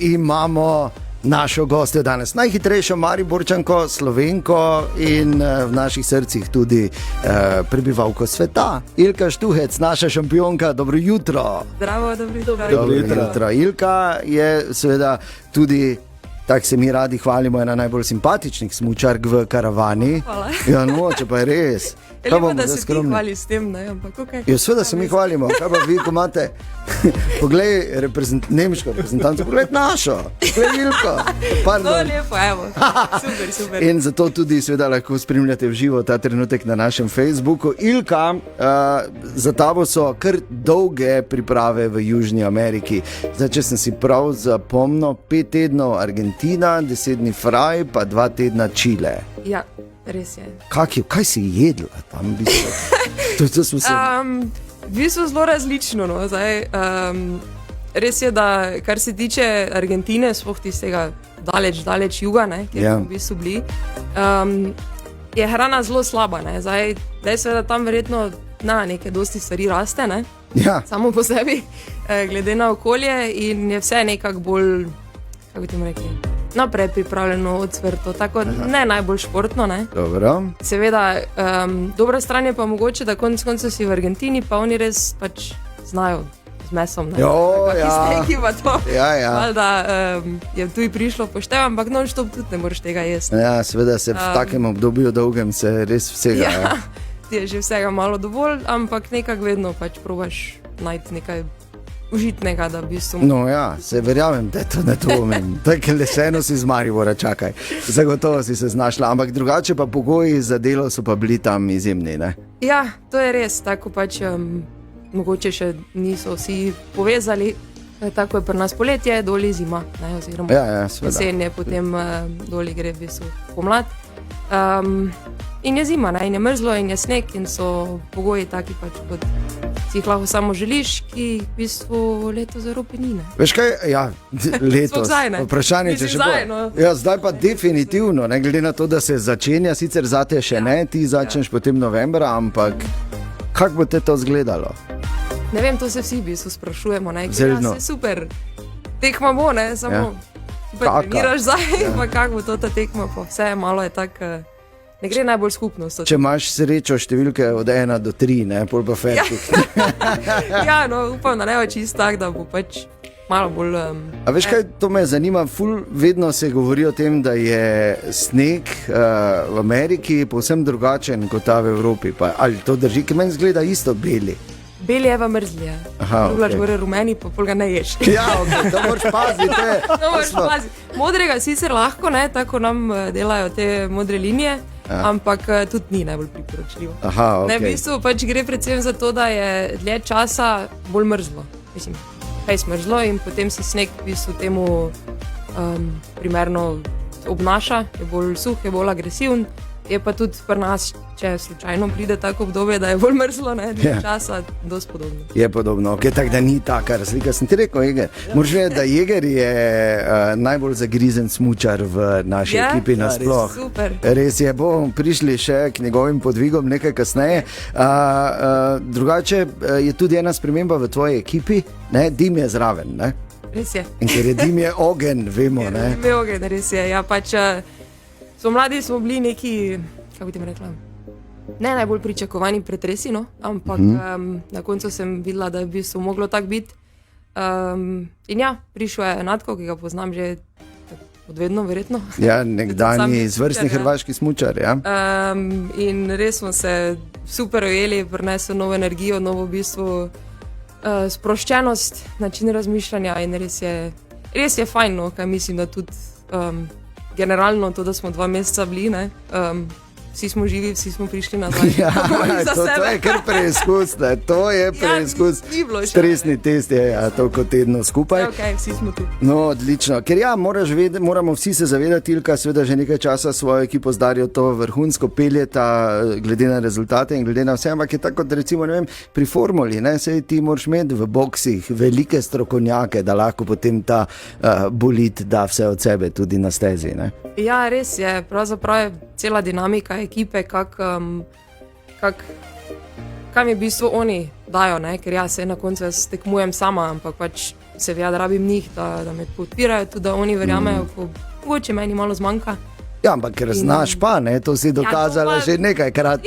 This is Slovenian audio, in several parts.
Imamo našo gostjo danes, najhitrejšo Mariborčanko, Slovenko in v naših srcih tudi prebivalko sveta. Ilka Štuhec, naša šampionka, dobro jutro. Zdravo, Dobro jutro. Ilka je seveda tudi, tako se mi radi hvalimo, ena najbolj simpatičnih smučark v karavani. Hvala. Ja, no, če pa je res. Lepo, da se ti hvali s tem, ne, ampak okej. Ja, seveda se mi hvalimo, kaj pa vi, ko imate, poglej nemško reprezentanco, poglej našo, poglej Ilko. No, lepo, evo, super. In zato tudi seveda lahko spremljate v živo ta trenutek na našem Facebooku. Ilka, za tabo so kar dolge priprave v Južni Ameriki. Zdaj, če sem si prav zapomnil, 5 tednov Argentina, 10 dni Fraj, pa 2 tedna Čile. Ja, res je. Kaj si jedla tam v bistvu? V bistvu zelo različno, no. Zdaj, res je, da kar se tiče Argentine, sploh tistega daleč juga, ne, kjer smo v bistvu bili, je hrana zelo slaba, ne. Zdaj, da tam verjetno nekaj dosti stvari raste, ne, samo po sebi, glede na okolje, in je vse nekako bolj, kako bi tem rekli, naprej pripravljeno, odsvrto, tako ne najbolj športno, ne. Dobro. Seveda, dobra stran je pa mogoče, da konec koncev si v Argentini, pa oni res pač znajo z mesom, ne. Steki pa to. Valjda je tudi prišlo poštev, ampak non-stop tudi ne moreš tega jesti. Ja, seveda se v takem obdobju dolgem se res vsega. Ja, ti je že vsega malo dovolj, ampak nekako vedno pač probaš najti nekaj užitnega, da v bistvu... No ja, se verjamem, da je to ne to omen. Tako leseno si z Maribora, čakaj. Zagotovo si se znašla, ampak drugače pa pogoji za delo so pa bili tam izjemni, ne? Ja, to je res, tako pač mogoče še niso vsi povezali, tako je pri nas poletje, doli zima, ne, oziroma jesen je, potem doli gre v bistvu pomlad. In je zima, ne, in je mrzlo, in je sneg, in so pogoji taki pač, kot si jih lahko samo želiš, ki v bistvu letos v Evropi ni, ne. Veš kaj, ja, letos, vprašanje, če še bo. Ja, zdaj pa definitivno, ne, glede na to, da se začenja, sicer zate še ne, ti začneš potem novembra, ampak kako bo te to izgledalo? Ne vem, to se vsi v bistvu sprašujemo, ne, Zeljno. Se super, tekma bo, ne, samo treniraš zdaj, pa kako bo to ta tekma, pa vse malo je tak, ne gre najbolj skupnost. Če imaš srečo številke od 1 do 3, ne, pol pa fertik. Ja, no, upam, da ne bo čisto tak, da bo pač malo bolj... A veš kaj, to me zanima, vedno se govori o tem, da je sneg v Ameriki povsem drugačen kot ta v Evropi, pa ali to drži, ki meni zgleda isto beli? Beli je v mrzli, Ruglač gore rumeni, pa pol ga ne ješ. Ja, to moraš paziti. Modrega sicer lahko, ne, tako nam delajo te modre linije, ampak tudi ni najbolj priporočljivo. Ne, v bistvu pač gre predvsem za to, da je dlje časa bolj mrzlo. Mislim, kaj smrzlo in potem se sneg v bistvu temu primerno obnaša, je bolj suh, je bolj agresiven. Je pa tudi pri nas, če slučajno pride tako obdobje, da je bolj mrzlo, ne, časa, dosti podobno. Je podobno, tako da ni taka razlika. Sem ti rekel, Jeger, moraš vedeti, da Jeger je najbolj zagrizen smučar v naši ekipi nasploh. Res je, bomo prišli še k njegovim podvigom nekaj kasneje. Drugače je tudi ena sprememba v tvoji ekipi, ne, Dim je zraven, ne? Res je. In ker je Dim je ogen, vemo, ne? Dim je ogen, res je, ja, pač... Mladi smo bili neki, kako bi ti rekla, ne najbolj pričakovani pretresi, no, ampak na koncu sem videla, da bi se moglo tako biti. In ja, prišel je Natko, ki ga poznam že odvedno, verjetno. Ja, nekdanji izvrstni hrvaški smučar, ja. In res smo se super ujeli, prinesel novo energijo, novo v bistvu sproščenost, način razmišljanja in res je fajn, no, kaj mislim, da tudi generalno to, da smo 2 meseca bili, ne, vsi smo živi, vsi smo prišli nazaj. Ja, to je kar preizkus, ne, to je preizkus. Stresni test je, toliko tedno skupaj. Ja, okej, vsi smo tu. No, odlično. Ker ja, moramo vsi se zavedati, Ilka, seveda že nekaj časa svojo ekipo z Darjo to vrhunsko peljeta, glede na rezultate in glede na vse, ampak je tako, da recimo, ne vem, pri formuli, ne, sej ti moraš imeti v boksih velike strokovnjake, da lahko potem ta bolit da vse od sebe tudi na stezi, ne. Ja, res je, pravzaprav je cela dinamika ekipe, kam je v bistvu oni dajo, ne? Ker ja se na koncu tekmujem sama, ampak pač seveda rabim njih, da me podpirajo, tudi da oni verjamejo, ko mogoče meni malo zmanjka. Ja, ampak ker znaš pa, ne, to si dokazala že nekajkrat,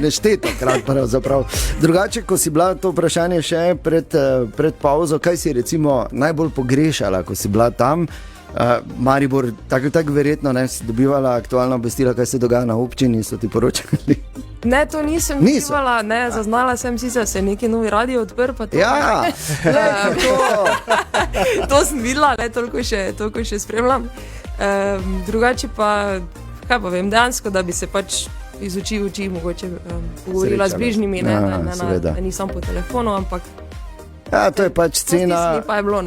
neštetokrat pravzaprav. Drugače, ko si bila to vprašanje še pred pauzo, kaj si recimo najbolj pogrešala, ko si bila tam? Maribor, tako verjetno, ne, si dobivala aktualna obvestila, kaj se dogaja na občini, so ti poročali? Ne, to nisem dobivala, ne, zaznala sem sicer, se neki novi radio odprl, pa to. Ja, to sem videla, ne, toliko še spremljam. Drugače pa, kaj pa vem, dejansko, da bi se pač iz oči v oči mogoče pogovorila z bližnjimi, da nisem po telefonu, ampak ja, to je pač cena, pa je bilo,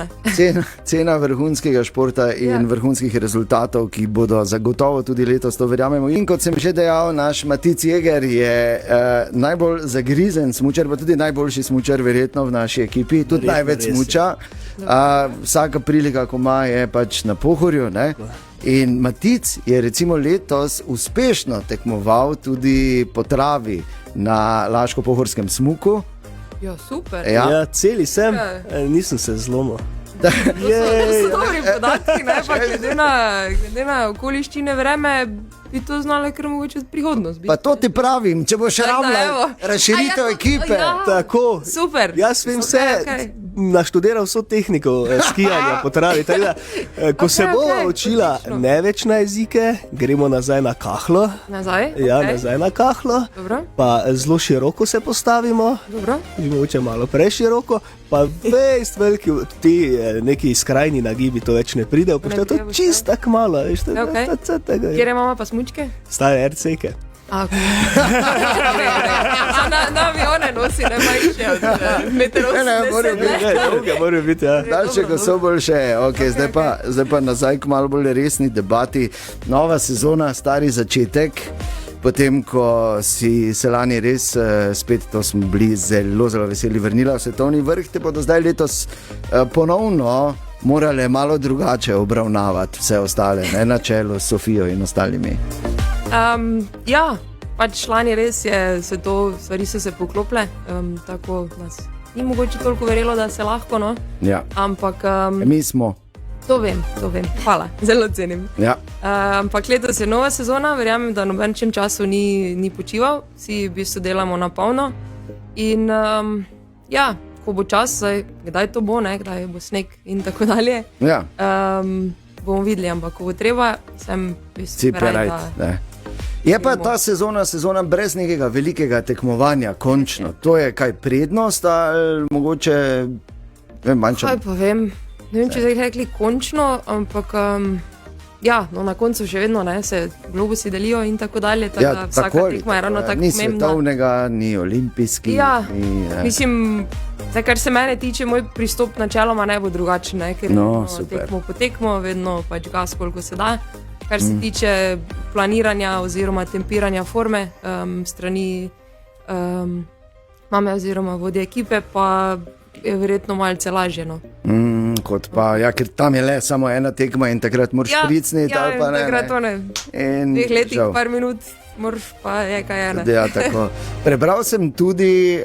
cena vrhunskega športa in vrhunskih rezultatov, ki bodo zagotovo tudi letos, to verjamemo. In kot sem že dejal, naš Matic Jeger je najbolj zagrizen smučar, pa tudi najboljši smučar verjetno v naši ekipi, tudi največ smuča. Vsaka prilika, ko ima, je pač na Pohorju, ne? In Matic je recimo letos uspešno tekmoval tudi po travi na Laško-Pohorskem smuku. Ja, super. Ja, celi sem, nisem se zlomil. To so dobri podatki, ne, pa glede na okoliščine vreme bi to znala kar mogoče prihodnost biti. Pa to ti pravim, če boš rabila razširitev ekipe. Tako, super. Jaz vem vse, naštudiral vso tehniko skijanja po travi. Ko se bova učila ne več na jezike, gremo nazaj na kahlo. Nazaj? Ja, nazaj na kahlo. Dobro. Pa zelo široko se postavimo. Dobro. Mogoče malo preširoko. Pa vest veliki, ti neki skrajni nagibi to več ne pride. To je čisto tako malo. Kjer imamo pa smučke? Stare RC-ke. Na avione nosi, ne pa išče od meteorologije. Morajo biti, ja. Daljše, ko so boljše. Okay, zdaj pa nazaj k malo bolj resni debati. Nova sezona, stari začetek. Potem, ko si se lani res spet, to smo bili zelo veseli, vrnila v svetovni vrh, te bodo zdaj letos ponovno morale malo drugače obravnavati vse ostale, ne, na čelu s Sofijo in ostalimi. Ja, pač lani res stvari so se poklopile, tako nas ni mogoče toliko verjelo, da se lahko, no. Ja. Ampak mi smo. To vem, hvala, zelo cenim. Ja. Ampak letos je nova sezona, verjamem, da noben času ni počival, vsi v bistvu delamo na polno. In ja, ko bo čas, kdaj to bo, ne, kdaj bo sneg in tako dalje, ja. Bomo videli, ampak ko bo treba, sem v bistvu beraj, da... Je pa ta sezona brez nekega velikega tekmovanja, končno. To je kaj prednost, ali mogoče manjša? Kaj pa vem. Ne vem, če zdaj rekli končno, ampak ja, no, na koncu še vedno se globusi delijo in tako dalje, tako da vsaka tekma je ravno tako pomembna. Ni svetovnega, ni olimpijski. Ja, mislim, da kar se mene tiče, moj pristop načeloma ne bo drugačen, ker tekmo po tekmo, vedno pač gas, koliko se da. Kar se tiče planiranja oziroma tempiranja forme strani mame oziroma vodje ekipe, pa je verjetno malce lažje, no. Kot pa, ja, ker tam je le samo ena tekma in takrat moraš pricniti, ali pa ne. Ja, takrat to ne. V 2 letih, par minut, moraš pa je kaj ena. Ja, tako. Prebral sem tudi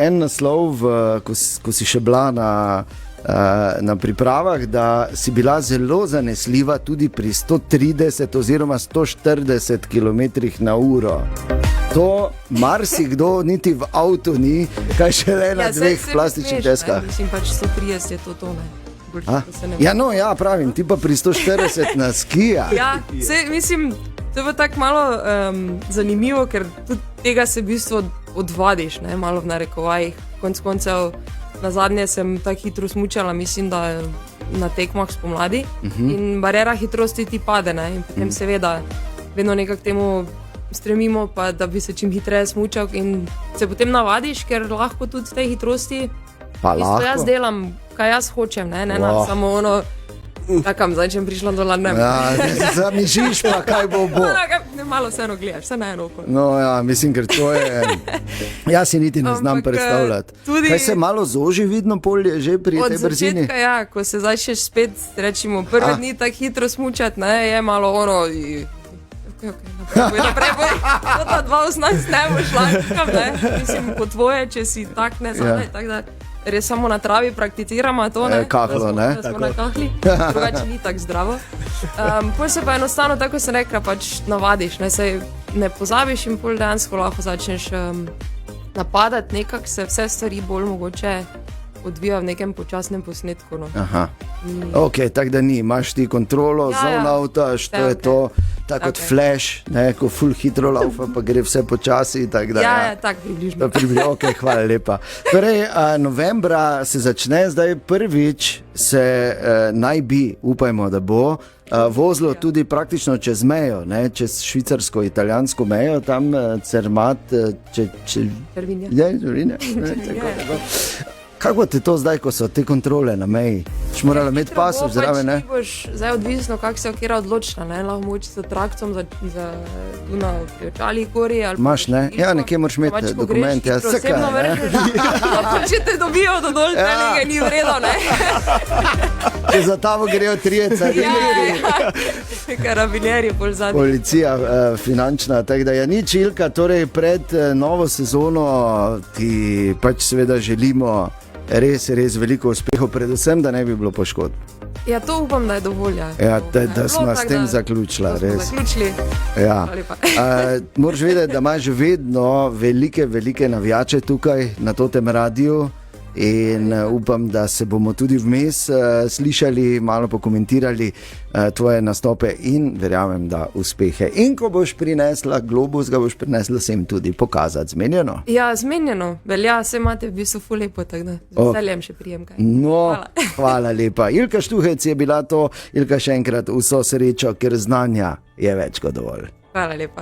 en naslov, ko si še bila na pripravah, da si bila zelo zanesljiva tudi pri 130 oziroma 140 km/h. To marsikdo niti v avtu ni, kaj šele na dveh plastičnih deskah. Mislim pač 130 je to, ne. Ja, no, ja, pravim, ti pa pri 140 na skija. Ja, mislim, to je pa tako malo zanimivo, ker tudi tega se v bistvu odvadiš, ne, malo v narekovajih. Konec koncev, na zadnje sem tako hitro smučala, mislim, da na tekmah spomladi in bariera hitrosti ti pade, ne, in potem seveda vedno nekako temu stremimo, pa da bi se čim hitreje smučal in se potem navadiš, ker lahko tudi tej hitrosti jaz delam, kaj jaz hočem, ne samo ono, takam, zdaj če prišla do Londona. Ja, zamižiš pa, kaj bo. Malo vseeno gledaš, vse na eno oko. No ja, mislim, ker to je, jaz si niti ne znam predstavljati. Kaj se malo zoži vidno polje že pri tej brzini? Od začetka, ja, ko se začneš spet, rečimo, prve dni tako hitro smučati, ne, je malo ono, naprej boj, to ta 2.18 ne bo šla, ne, mislim, po tvoje, če si tak ne zadaj, tako da res samo na travi prakticiramo to, ne? Kahlo, ne? Da smo na kahli, drugače ni tako zdravo. Pol se pa enostavno, tako se rekla, pač navadiš, ne pozabiš in pol dejansko lahko začneš napadati nekako, se vse stvari bolj mogoče odvija v nekem počasnem posnetku. No. Aha. Ok, tako da ni, imaš ti kontrolo, zone avtaš, to je to, tako kot Flash, ne, ko ful hitro laufa, pa gre vse počasi. Ja, tako približno. Ok, hvala lepa. Torej, novembra se začne, zdaj prvič se naj bi, upajmo, da bo, vozilo tudi praktično čez mejo, ne, čez švicarsko-italijansko mejo, tam Cermat, Cervinja. Cervinja, kako ti to zdaj, ko so te kontrole na meji? Še morala imeti pasov zraven, ne? Boš zdaj odvisno, kako se okera odločila, ne? Lahko moči za traktom, za na očali gori. Maš, ne? Ja, nekje moraš imeti dokument, ja, seka, ne? Če te dobijo do dol, nekaj ni vredo, ne? Če za tamo grejo 30 karabinjerji bolj zadnji. Policija finančna, tako da je nič, Ilka, torej pred novo sezono ti pač seveda želimo res veliko uspehov, predvsem, da ne bi bilo poškodb. Ja, to upam, da je dovolj. Ja, da smo s tem zaključila, res. Zaključili. Ja. Moraš vedeti, da imaš vedno velike navijače tukaj na Totem radiju in upam, da se bomo tudi vmes slišali, malo pokomentirali tvoje nastope in verjamem, da uspehe. In ko boš prinesla globus, ga boš prinesla sem tudi pokazati. Zmenjeno? Ja, zmenjeno. Velja, vse imate v bistvu ful lepo, tako da z veseljem še prijem kaj. No, hvala lepa. Ilka Štuhec je bila to. Ilka, še enkrat vso srečo, ker znanja je več kot dovolj. Hvala lepa.